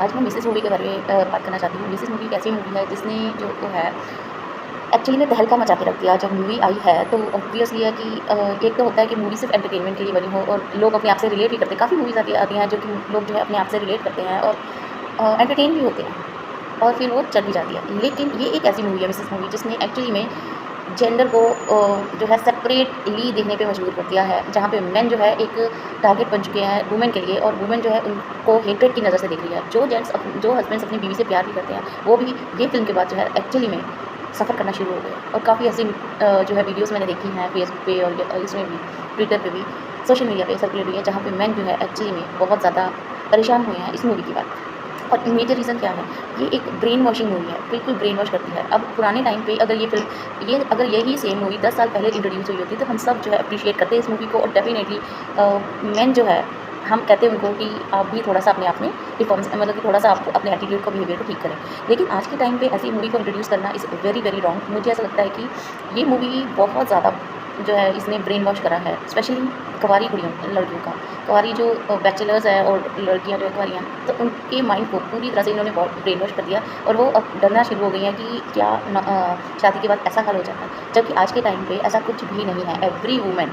आज मैं Mrs movie के बारे में बात करना चाहती हूँ। मिसेस मूवी एक ऐसी मूवी है जिसने जो है एक्चुअली में तहलका मचा के रख दिया। जब मूवी आई है तो ऑब्वियसली है कि एक तो होता है कि मूवी सिर्फ एंटरटेनमेंट के लिए बनी हो और लोग अपने आप से रिलेट भी करते हैं। काफ़ी मूवीज़ आती हैं जो कि लोग जो है अपने आप से रिलेट करते हैं और एंटरटेन भी होते हैं और फिर वो चल भी जाती है। लेकिन ये एक ऐसी मूवी है मिसेस मूवी जिसने एक्चुअली में जेंडर को जो है सेपरेटली देखने पे मजबूर कर दिया है, जहाँ पे मेन जो है एक टारगेट बन चुके हैं वुमेन के लिए और वुमेन जो है उनको हेट्रेड की नज़र से देख रही है। जो हस्बैंड्स अपनी बीवी से प्यार भी करते हैं, वो भी ये फ़िल्म के बाद जो है एक्चुअली में सफ़र करना शुरू हो गए। और काफ़ी ऐसी जो है वीडियोज़ मैंने देखी हैं फेसबुक पे और इसमें भी, ट्विटर पे भी, सोशल मीडिया पे सर्कुलेट हुई है, जहाँ पे मेन जो है एक्चुअली में बहुत ज़्यादा परेशान हुए हैं इस मूवी के बाद। और मेजर रीज़न क्या है, ये एक ब्रेन वॉशिंग मूवी है, बिल्कुल ब्रेन वॉश करती है। अब पुराने टाइम पे अगर यही सेम मूवी 10 साल पहले इंट्रोड्यूस हुई होती तो हम सब जो है अप्रिशिएट करते हैं इस मूवी को और डेफिनेटली मेन जो है हम कहते हैं उनको कि आप भी थोड़ा-सा अपने आप में परफॉर्मेंस मतलब कि थोड़ा-सा आप अपने एटीट्यूड को, बिहेवियर को ठीक करें। लेकिन आज के टाइम पे ऐसी मूवी को इंट्रोड्यूस करना इज़ वेरी, वेरी रॉन्ग। मुझे ऐसा लगता है कि ये मूवी बहुत ज़्यादा जो है इसने ब्रेन वॉश करा है, स्पेशली कुँवारी लड़कियों का। कुँवारी जो बैचलर्स हैं और लड़कियाँ जो है कुँवारी हैं, तो उनके माइंड को पूरी तरह से इन्होंने बहुत ब्रेन वॉश कर दिया और वो अब डरना शुरू हो गई हैं कि क्या शादी के बाद ऐसा हाल हो जाता है। जबकि आज के टाइम पे ऐसा कुछ भी नहीं है। Every women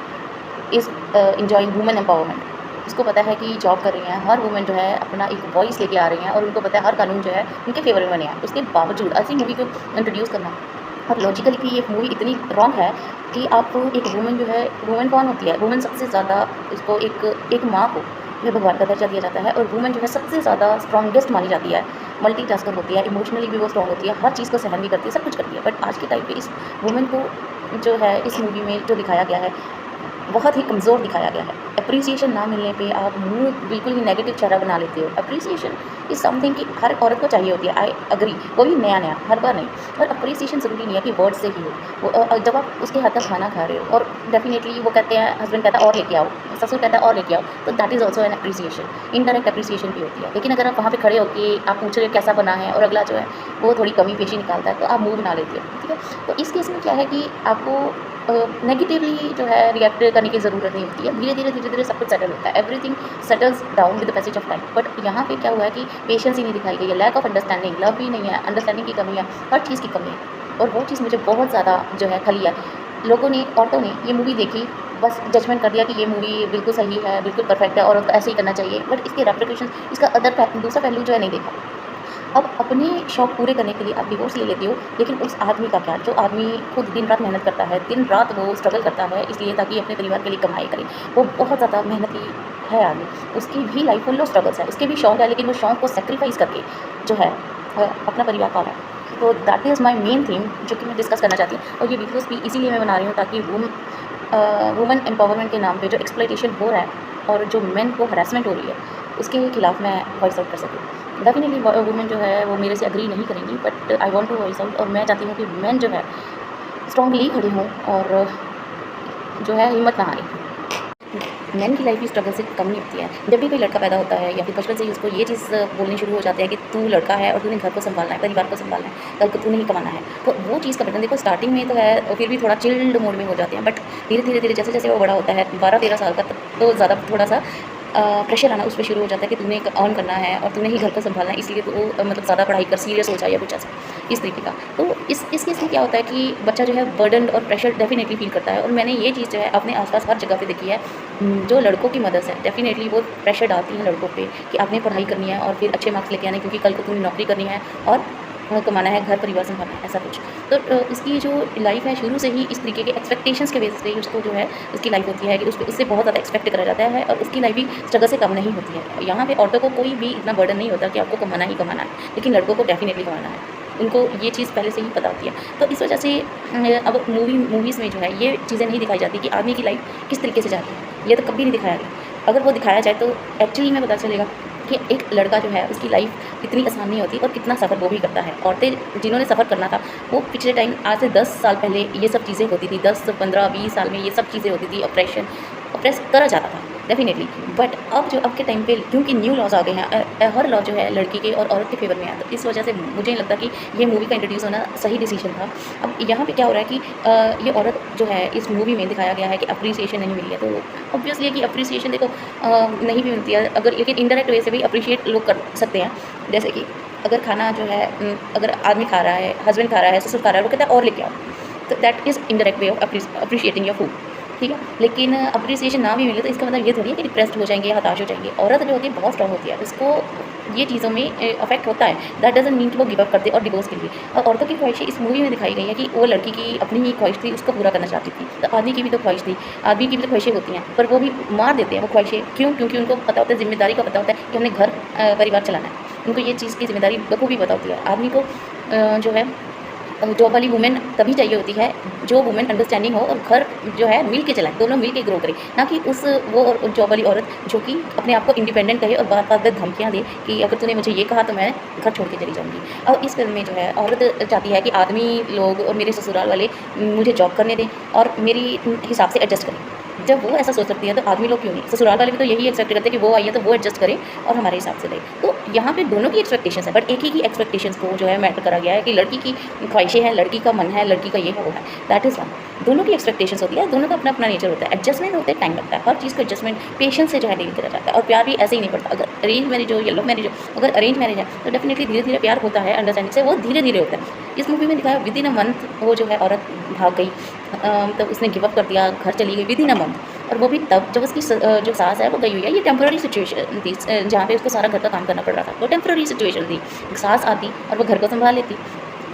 is enjoying women empowerment. उसको पता है कि जॉब कर रही हैं, हर वुमेन जो है अपना एक वॉइस लेके आ रही हैं और उनको पता है हर कानून जो है उनके फ़ेवर में बने हैं। उसके बावजूद ऐसी मूवी को इंट्रोड्यूस करना और लॉजिकली भी ये मूवी इतनी रॉन्ग है कि आप एक वुमेन जो है, वुमेन कौन होती है? वुमेन सबसे ज़्यादा उसको एक माँ को जो भगवान का दर्जा दिया जाता है और वुमेन जो है सबसे ज़्यादा स्ट्रॉन्गेस्ट मानी जाती है। मल्टीटास्कर होती है, इमोशनली भी वो स्ट्रॉन्ग होती है, हर चीज़ को सहन भी करती है, सब कुछ करती है। बट आज के टाइम पे इस वुमेन को जो है इस मूवी में जो दिखाया गया है बहुत ही कमज़ोर दिखाया गया है। एप्रिसिएशन ना मिलने पे आप मुँह बिल्कुल ही नेगेटिव चेहरा बना लेते हो। एप्रिसिएशन इज़ समथिंग कि हर औरत को चाहिए होती है, आई एग्री, वो भी नया-नया, हर बार नहीं। और एप्रिसिएशन ज़रूरी नहीं है कि वर्ड से ही हो। जब आप उसके हाथ का खाना खा रहे हो और डेफ़िनेटली वो कहते हैं, हस्बैंड कहता है और लेके आओ, ससुर कहता है और लेके आओ, तो that is also an appreciation. Indirect appreciation भी होती है। लेकिन अगर आप वहाँ पे खड़े होके आप पूछ रहे हो कैसा बना है और अगला जो है वो थोड़ी कमी पेशी निकालता है, तो आप मुँह बना लेते हो, ठीक है? तो इस केस में क्या है कि आपको नेगेटिवली जो है रिएक्ट करने की ज़रूरत नहीं होती है। धीरे-धीरे सब कुछ सेटल होता है। Everything settles down with the passage of time. But यहाँ पे क्या हुआ है कि पेशेंस ही नहीं दिखाई गई है, लैक ऑफ अंडरस्टैंडिंग, लव भी नहीं है, अंडरस्टैंडिंग की कमी है, हर चीज़ की कमी है। और वो चीज़ मुझे बहुत ज़्यादा जो है खली है। लोगों ने, औरतों ने ये मूवी देखी, बस जजमेंट कर दिया कि ये मूवी बिल्कुल सही है, बिल्कुल परफेक्ट है, औरत को ऐसे ही करना चाहिए। बट इसके रेपरिकेशंस, इसका दूसरा पहलू जो है नहीं देखा। अब अपने शौक पूरे करने के लिए आप डिवोर्स ले लेते हो, लेकिन उस आदमी का क्या? जो आदमी खुद दिन-रात मेहनत करता है, दिन-रात वो स्ट्रगल करता है इसलिए ताकि अपने परिवार के लिए कमाई करे। वो बहुत ज़्यादा मेहनती है आदमी, उसकी भी लाइफ फुल ऑफ स्ट्रगल्स है, उसके भी शौक है, लेकिन वो शौक को सैक्रिफाइस करके जो है अपना परिवार पा रहा है। तो that is my main theme जो कि मैं डिस्कस करना चाहती हूँ। और ये वीडियोज़ भी इसीलिए मैं बना रही हूँ ताकि वुमेन एम्पावरमेंट के नाम पे जो एक्सप्लॉइटेशन हो रहा है और जो मेन को हरासमेंट हो रही है, उसके खिलाफ मैं वॉइस आउट कर सकूँ। डेफिनेटली वुमेन जो है वो मेरे से एग्री नहीं करेंगी, but I want to voice out. और मैं चाहती हूँ कि मेन जो है स्ट्रांगली खड़े हों और जो है हिम्मत ना हारें। मेन की लाइफ भी स्ट्रगल से कम नहीं होती है। जब भी कोई लड़का पैदा होता है या फिर बचपन से ही उसको ये चीज़ बोलनी शुरू हो जाती है कि तू लड़का है और तूने घर को संभालना है, परिवार को संभालना है, कल को तूने ही कमाना है। तो वो चीज़ का बटन देखो स्टार्टिंग में तो है, फिर भी थोड़ा चिल्ड मोड में हो जाते हैं, बट धीरे-धीरे जैसे-जैसे वो बड़ा होता है 12-13 साल का, तो ज़्यादा थोड़ा-सा प्रेशर आना उस पे शुरू हो जाता है कि तूने अर्न करना है और तूने ही घर को संभालना है, इसलिए तो मतलब ज़्यादा पढ़ाई कर, सीरियस हो जाए या कुछ ऐसा, इस तरीके का। तो इस केस में क्या होता है कि बच्चा जो है बर्डन और प्रेशर डेफिनेटली फील करता है। और मैंने ये चीज़ जो है अपने आस-पास हर जगह पे देखी है। जो लड़कों की मदर्स हैं डेफिनेटली वो प्रेशर डालती हैं लड़कों पे कि आपने पढ़ाई करनी है और फिर अच्छे मार्क्स लेके आने, क्योंकि कल को तुम्हें नौकरी करनी है और कमाना है, घर परिवार संभालना है, ऐसा कुछ। तो इसकी जो लाइफ है शुरू से ही इस तरीके के एक्सपेक्टेशंस के बेसिस पे ही उसको जो है उसकी लाइफ होती है कि उससे बहुत ज़्यादा एक्सपेक्ट करा जाता है और उसकी लाइफ भी स्ट्रगल से कम नहीं होती है। यहाँ पे औरतों को कोई भी इतना बर्डन नहीं होता कि आपको कमाना ही कमाना है, लेकिन लड़कों को डेफिनेटली कमाना है। उनको ये चीज़ पहले से ही पता होती है। तो इस वजह से अब मूवीज़ में जो है ये चीज़ें नहीं दिखाई जाती कि आदमी की लाइफ किस तरीके से जाती है, ये तो कभी नहीं दिखाया गया। अगर वो दिखाया जाए तो एक्चुअली में पता चलेगा कि एक लड़का जो है उसकी लाइफ इतनी आसान नहीं होती और कितना सफ़र वो भी करता है। औरतें जिन्होंने सफ़र करना था वो पिछले टाइम, आज से 10 साल पहले ये सब चीज़ें होती थी, 10, 15, 20 साल में ये सब चीज़ें होती थी। ऑपरेस करा जाता था, डेफिनेटली। बट अब जो अब के टाइम पे क्योंकि न्यू लॉज आ गए हैं, हर लॉ जो है लड़की के और औरत के फेवर में है, तो इस वजह से मुझे नहीं लगता कि ये मूवी का इंट्रोड्यूस होना सही डिसीजन था। अब यहाँ पे क्या हो रहा है कि ये औरत जो है इस मूवी में दिखाया गया है कि अप्रिसिएशन नहीं मिली है, तो ऑब्वियसली है कि अप्रिसिएशन देखो नहीं भी मिलती है अगर, लेकिन इनडायरेक्ट वे से भी अप्रिशिएट लोग कर सकते हैं। जैसे कि अगर खाना जो है अगर आदमी खा रहा है, हस्बैंड खा रहा है, ससुर खा रहा है, वो कहता है और लेके आओ, तो that is indirect way of appreciating your food. ठीक है, लेकिन अप्रिसिएशन ना भी मिले तो इसका मतलब ये थोड़ी है कि डिप्रेस्ड हो जाएंगे, हताश हो जाएंगे। औरत जो होती है बहुत स्ट्रॉन्ग होती है, उसको ये चीज़ों में अफेक्ट होता है। दैट डजंट मीन कि वो गिव अप कर दे और डिवोर्स के लिए। और औरतों की ख्वाहिशें इस मूवी में दिखाई गई है कि वो लड़की की अपनी ही ख्वाहिश थी, उसको पूरा करना चाहती थी। तो आदमी की भी तो ख्वाहिश थी, आदमी की भी तो ख्वाहिशें होती हैं, पर वो भी मार देते हैं वो ख्वाहिशें। क्यों? क्योंकि उनको पता होता है, जिम्मेदारी का पता होता है कि हमने घर परिवार चलाना है। उनको ये चीज़ की जिम्मेदारी बखूबी पता होती है। आदमी को जो है जॉब वाली वुमेन तभी चाहिए होती है जो वुमेन अंडरस्टैंडिंग हो और घर जो है मिल के चलाए, दोनों मिल के ग्रो करें, ना कि उस वो जॉब वाली औरत जो कि अपने आप को इंडिपेंडेंट कहे और बात बात पर धमकियाँ दे कि अगर तूने मुझे ये कहा तो मैं घर छोड़ के चली जाऊँगी। और इस फिल्म में जो है औरत चाहती है कि आदमी लोग और मेरे ससुराल वाले मुझे जॉब करने दें और मेरी हिसाब से एडजस्ट करें। जब वो ऐसा सोच सकती है तो आदमी लोग क्यों नहीं? ससुराल वाले भी तो यही एक्सपेक्ट करते हैं कि वो आई है तो वो एडजस्ट करे और हमारे हिसाब से रहे। तो यहाँ पे दोनों की एक्सपेक्टेशंस है, बट एक ही की एक्सपेक्टेशंस को जो है मैटर करा गया है कि लड़की की ख्वाहिशें हैं, लड़की का मन है, लड़की का ये है वो है, दैट इज़ वन। दोनों की एक्सपेक्टेशंस होती है, दोनों का अपना अपना नेचर होता है, एडजस्टमेंट होते हैं, टाइम लगता है, हर चीज़ को एडजस्टमेंट पेशेंस से जो है डील करा जाता है। और प्यार भी ऐसे ही नहीं पड़ता। अगर अरेंज मैरिज हो या लव मैरिज हो, अगर अरेंज मैरिज है तो डेफिनेटली धीरे धीरे प्यार होता है, अंडरस्टैंडिंग से वो धीरे धीरे होता है। इस मूवी में दिखाया विद इन अ मंथ वो जो है औरत भाग गई, तो उसने गिव अप कर दिया, घर चली गई विद इन अ मंथ। और वो भी तब जब उसकी जो सास है वो गई हुई है। ये टेम्पररी सिचुएशन थी, जहाँ पे उसको सारा घर का काम करना पड़ रहा था, वो टेम्पररी सिचुएशन थी। सास आती और वो घर को संभाल लेती,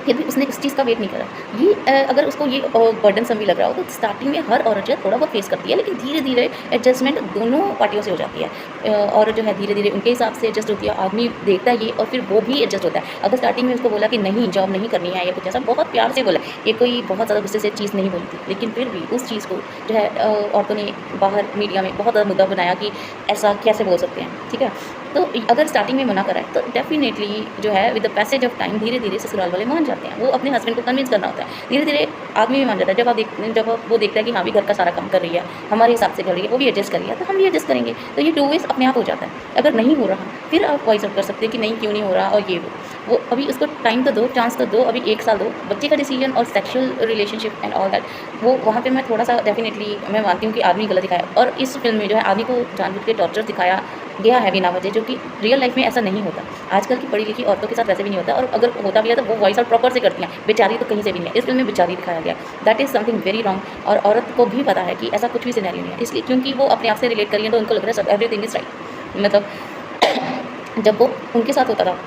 फिर भी उसने उस चीज़ का वेट नहीं करा। ये अगर उसको ये बर्डनसम भी लग रहा हो तो स्टार्टिंग में हर औरत जो है थोड़ा बहुत फेस करती है, लेकिन धीरे धीरे एडजस्टमेंट दोनों पार्टियों से हो जाती है। और जो है धीरे धीरे उनके हिसाब से एडजस्ट होती है, आदमी देखता है ये और फिर वो भी एडजस्ट होता है। अगर स्टार्टिंग में उसको बोला कि नहीं जॉब नहीं करनी है या कुछ ऐसा, बहुत प्यार से बोला, ये कोई बहुत ज़्यादा गुस्से से चीज़ नहीं बोली थी, लेकिन फिर भी उस चीज़ को जो है औरतों ने बाहर मीडिया में बहुत ज़्यादा मुद्दा बनाया कि ऐसा कैसे बोल सकते हैं। ठीक है, तो अगर स्टार्टिंग में मना करा है तो डेफिनेटली जो है with the passage of time धीरे धीरे ससुराल वाले मान जाते हैं। वो अपने हस्बैंड को कन्विंस करना होता है, धीरे धीरे आदमी भी मान जाता है। जब वो देखता है कि हाँ भी घर का सारा काम कर रही है, हमारे हिसाब से कर रही है, वो भी एडजस्ट कर रही है, तो हम भी एडजस्ट करेंगे। तो ये 2 वेज अपने आप हो जाता है। अगर नहीं हो रहा फिर आप वॉइस आउट कर सकते हैं कि नहीं क्यों नहीं हो रहा, और ये वो अभी उसको टाइम तो दो, चांस तो दो, अभी 1 साल दो, बच्चे का डिसीजन और sexual relationship and all that, वो वहाँ पे मैं थोड़ा सा डेफिनेटली मैं मानती हूँ कि आदमी गलत दिखाया। और इस फिल्म में जो है आदमी को जानबूझ के टॉर्चर दिखाया गया है बिना वजह, जो कि रियल लाइफ में ऐसा नहीं होता। आजकल की पढ़ी लिखी औरतों के साथ वैसे भी नहीं होता, और अगर होता भी है तो वो वॉइस आउट प्रॉपर से करती हैं। बेचारी तो कहीं से भी नहीं है, इस फिल्म में बेचारी दिखाया गया, that is something very wrong. और औरत को भी पता है कि ऐसा कुछ भी सिनेरियो नहीं है, इसलिए क्योंकि वो अपने आप से रिलेट करी है तो उनको लग रहा है सब एवरीथिंग इज़ राइट। मतलब जब वो उनके साथ होता था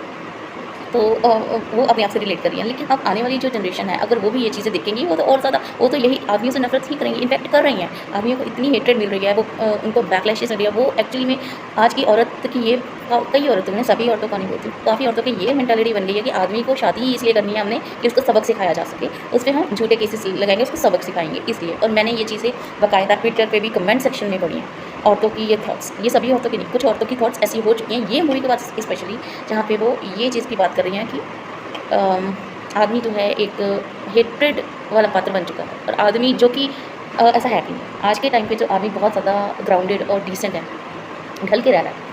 तो वो अपने आप से रिलेट कर रही हैं। लेकिन अब आने वाली जो जनरेशन है अगर वो भी ये चीज़ें देखेंगी, वो तो और ज़्यादा, वो तो यही आदमियों से नफरत ही करेंगी, इनफैक्ट कर रही हैं। आदमियों को इतनी हेट्रेड मिल रही है, वो उनको बैकलैशेस मिल रही है। वो एक्चुअली में आज की औरत की ये कई औरतों ने, सभी औरतों को नहीं बोलती, काफ़ी औरतों की ये मेंटालिटी बन गई है कि आदमी को शादी ही इसलिए करनी है हमने कि उसको सबक सिखाया जा सके, उस पर हम झूठे केसेस लगाएंगे, उसको सबक सिखाएंगे इसलिए। और मैंने ये चीज़ें बाकायदा ट्विटर पर भी कमेंट सेक्शन में पढ़ी हैं। औरतों की ये थॉट्स, ये सभी औरतों की नहीं, कुछ औरतों की थॉट्स ऐसी हो चुकी हैं ये मूवी के बाद स्पेशली, जहाँ पे वो ये चीज़ की बात कर रही हैं कि आदमी जो है एक हेट्रेड वाला पात्र बन चुका है। और आदमी जो कि ऐसा है कि नहीं, आज के टाइम पे जो आदमी बहुत ज़्यादा ग्राउंडेड और डिसेंट है, ढल के रह रहा है,